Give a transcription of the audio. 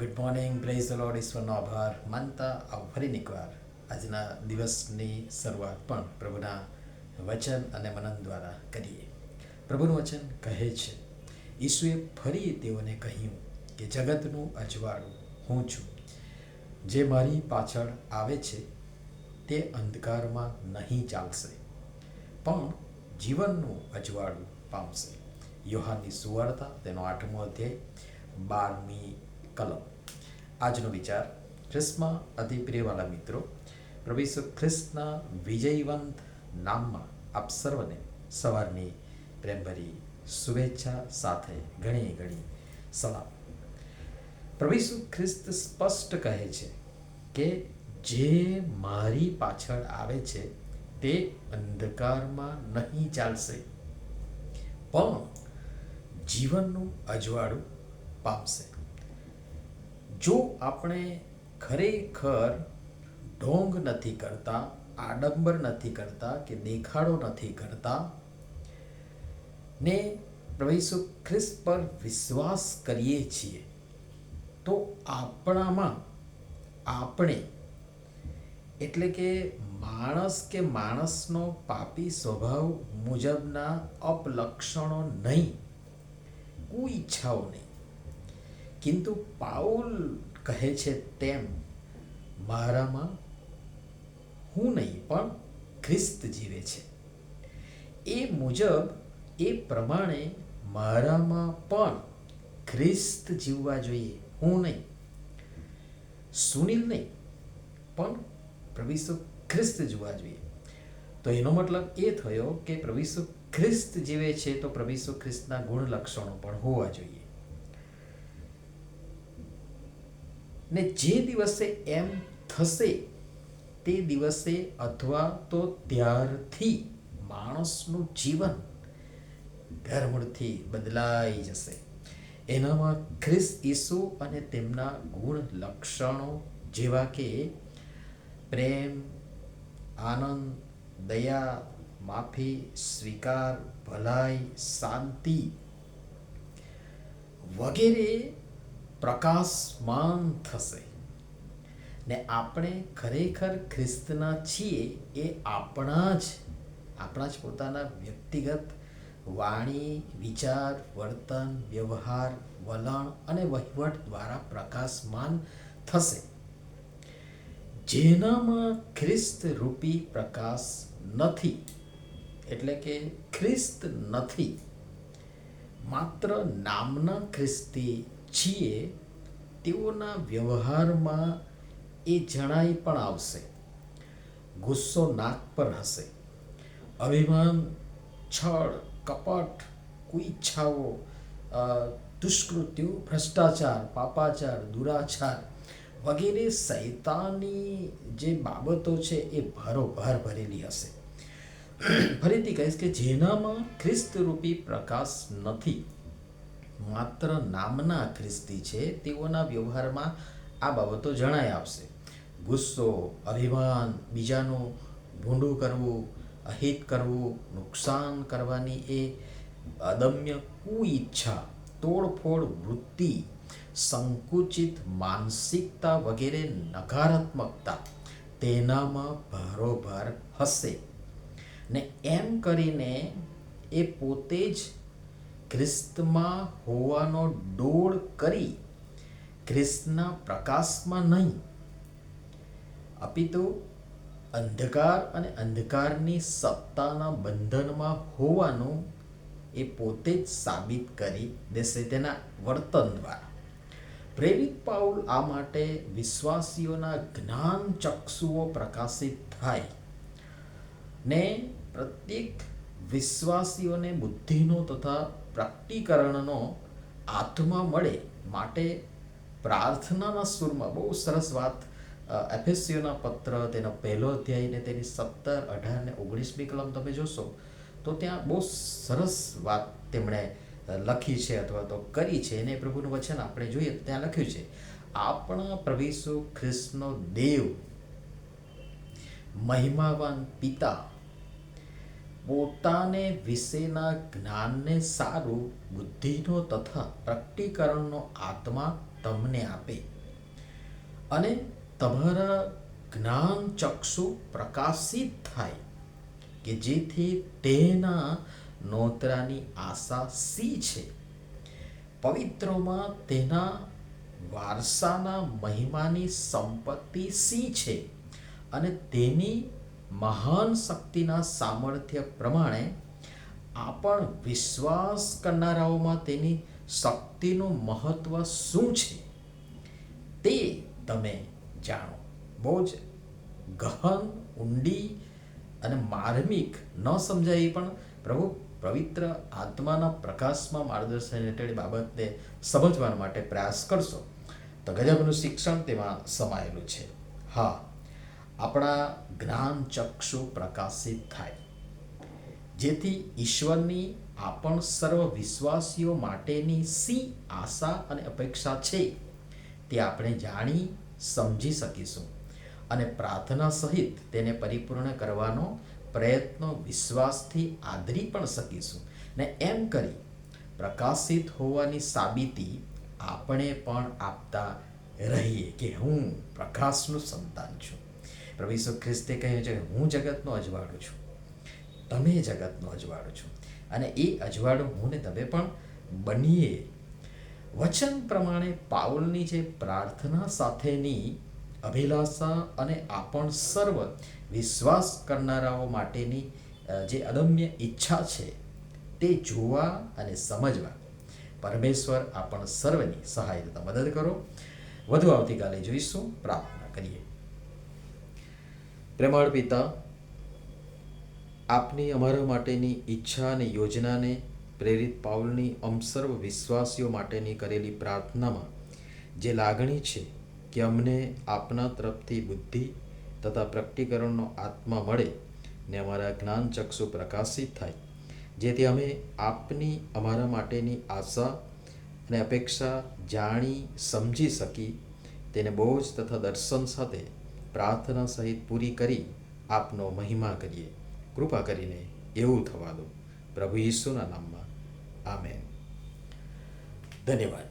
Good morning, praise the lord, ઈશ્વરનો આભાર માનતા આવો ફરીને એકવાર આજના દિવસની શરૂઆત પણ પ્રભુના વચન અને મનન દ્વારા કરીએ. પ્રભુનું વચન કહે છે, ઈસુએ ફરી તેઓને કહ્યું કે જગતનું અજવાળું હું છું. જે મારી પાછળ આવે છે તે અંધકારમાં નહીં ચાલશે, પણ જીવનનું અજવાળું પામશે. યોહાનની સુવાર્તા તેનો 8મો અધ્યાય 12મી કલમ. આજનો વિચાર, ખ્રિસ્તમાં અતિ પ્રિયવાળા મિત્રો, પ્રભુ ઈસુ ખ્રિસ્તના વિજયવંત નામમાં આપ સર્વને સવારની પ્રેમભરી શુભેચ્છા સાથે ઘણી ઘણી સલામ. પ્રભુ ઈસુ ખ્રિસ્ત સ્પષ્ટ કહે છે કે જે મારી પાછળ આવે છે તે અંધકારમાં નહીં ચાલશે, પણ જીવનનું અજવાળું પામશે. જો આપણે ખરેખર ઢોંગ નથી કરતા, આડંબર નથી કરતા કે દેખાડો નથી કરતા ને પ્રભુ ઈસુ ખ્રિસ્ત પર વિશ્વાસ કરીએ છીએ, તો આપણે એટલે કે માણસ કે માણસનો પાપી સ્વભાવ મુજબના અપલક્ષણો નહીં, કુઈચ્છાઓ નહીં, કિંતુ પાઉલ કહે છે તેમ મારામાં હું નહીં પણ ખ્રિસ્ત જીવે છે, એ મુજબ એ પ્રમાણે મારામાં પણ ખ્રિસ્ત જીવવા જોઈએ. હું નહીં, સુનિલ નહીં, પણ પ્રભુ ઈસુ ખ્રિસ્ત જીવવા જોઈએ. તો એનો મતલબ એ થયો કે પ્રભુ ઈસુ ખ્રિસ્ત જીવે છે તો પ્રભુ ઈસુ ખ્રિસ્તના ગુણ લક્ષણો પણ હોવા જોઈએ. ને જે દિવસે એમ થશે તે દિવસે અથવા તો ત્યારથી માણસનું જીવન ધર્મથી બદલાઈ જશે. એનામાં ખ્રિસ્ત ઈસુ અને તેમના ગુણ લક્ષણો જેવા કે પ્રેમ, આનંદ, દયા, માફી, સ્વીકાર, ભલાઈ, શાંતિ વગેરે પ્રકાશમાન થશે. ને આપણે ખરેખર ખ્રિસ્તના છીએ એ આપણા જ પોતાના વ્યક્તિગત વાણી, વિચાર, વર્તન, વ્યવહાર, વલણ અને વહીવટ દ્વારા પ્રકાશમાન થશે. જેનામાં ખ્રિસ્ત રૂપી પ્રકાશ નથી, એટલે કે ખ્રિસ્ત નથી, માત્ર નામના ખ્રિસ્તી છીએ, તેઓના વ્યવહારમાં એ જણાઈ પણ આવશે. ગુસ્સો નાક પર હશે, અભિમાન, છળ, કપટ, કુઈચ્છાઓ, દુષ્કૃત્યો, ભ્રષ્ટાચાર, પાપાચાર, દુરાચાર વગેરે શૈતાની જે બાબતો છે એ ભરોભર ભરેલી હશે. ફરીથી કહીશ કે જેનામાં ખ્રિસ્ત રૂપી પ્રકાશ નથી, માત્ર નામના ખ્રિસ્તી છે, તેઓના વ્યવહારમાં આ બાબતો જણાઈ આવશે. ગુસ્સો, અભિમાન, બીજાનું ભૂંડું કરવું, અહિત કરવું, નુકસાન કરવાની એ અદમ્ય કુઈચ્છા, તોડફોડ વૃત્તિ, સંકુચિત માનસિકતા વગેરે નકારાત્મકતા તેનામાં ભરોભર હશે. ને એમ કરીને એ પોતે જ ખ્રિસ્તમાં હોવાનો ડોળ કરી ખ્રિસ્તના પ્રકાશમાં નહીં, અપિતુ અંધકાર અને અંધકારની સત્તાના બંધનમાં હોવાનું એ પોતે જ સાબિત કરી દેશે તેના વર્તન દ્વારા. પ્રેરિત પાઉલ આ માટે વિશ્વાસીઓના જ્ઞાન ચક્ષુઓ પ્રકાશિત થાય ને પ્રત્યેક વિશ્વાસીઓને બુદ્ધિનો તથા પ્રકટીકરણનો આત્મા મળે માટે પ્રાર્થનાના સુરમાં બહુ સરસ વાત એફેસીયોના પત્ર તેનો 1લો અધ્યાય ને તેની 17, 18 ને 19મી કલમ તમે જોશો તો ત્યાં બહુ સરસ વાત તેમણે લખી છે અથવા તો કરી છે. એને પ્રભુનું વચન આપણે જોઈએ તો ત્યાં લખ્યું છે, આપણા પ્રભુ ઈસુ ખ્રિસ્તનો દેવ મહિમાવાન પિતા પોતાને વિશેના જ્ઞાનને સારું બુદ્ધિનો તથા પ્રકટીકરણનો આત્મા તમને આપે અને તમારા જ્ઞાન ચક્ષુ પ્રકાશિત થાય કે જેથી તેના નોતરાની આશા સી છે, પવિત્રોમાં તેના વારસાના મહિમાની સંપત્તિ સી છે અને તેની મહાન શક્તિના સામર્થ્ય પ્રમાણે આપણ વિશ્વાસ કરનારાઓમાં તેની શક્તિનું મહત્વ શું છે તે તમે જાણો. બહુ જ ગહન, ઊંડી અને માર્મિક ન સમજાય પણ પ્રભુ પવિત્ર આત્માના પ્રકાશમાં માર્ગદર્શન હેઠળ બાબતને સમજવા માટે પ્રયાસ કરશો તો ગજબનું શિક્ષણ તેમાં સમાયેલું છે. હા, આપણા જ્ઞાન ચક્ષુ પ્રકાશિત થાય જેથી ઈશ્વરની આપણ સર્વ વિશ્વાસીઓ માટેની સી આશા અને અપેક્ષા છે તે આપણે જાણી સમજી શકીશું અને પ્રાર્થના સહિત તેને પરિપૂર્ણ કરવાનો પ્રયત્નો વિશ્વાસથી આદરી પણ શકીશું ને એમ કરી પ્રકાશિત હોવાની સાબિતી આપણે પણ આપતા રહીએ કે હું પ્રકાશનું સંતાન છું. પ્રભુ ઈસુ ખ્રિસ્તે કહ્યું છે કે હું જગતનો અજવાળો છું, તમે જગતનો અજવાળો છો અને એ અજવાળો હું ને તમે પણ બનીએ. વચન પ્રમાણે પાઉલની જે પ્રાર્થના સાથેની અભિલાષા અને આપણ સર્વ વિશ્વાસ કરનારાઓ માટેની જે અદમ્ય ઈચ્છા છે તે જોવા અને સમજવા પરમેશ્વર આપણ સર્વની સહાયતા મદદ કરો. વધુ આવતીકાલે જોઈશું. પ્રાર્થના કરીએ. પ્રેમાળ પિતા, આપની અમારા માટેની ઈચ્છા અને યોજનાને પ્રેરિત પાઉલની સર્વ વિશ્વાસીઓ માટેની કરેલી પ્રાર્થનામાં જે લાગણી છે કે અમને આપના તરફથી બુદ્ધિ તથા પ્રકટીકરણનો આત્મા મળે ને અમારા જ્ઞાન ચક્ષુ પ્રકાશિત થાય જેથી અમે આપની અમારા માટેની આશા અને અપેક્ષા જાણી સમજી શકી તેને બોજ તથા દર્શન સાથે પ્રાર્થના સહિત પૂરી કરી આપનો મહિમા કરીએ. કૃપા કરીને એવું થવા દો. પ્રભુ ઈસુના નામમાં આમેન. ધન્યવાદ.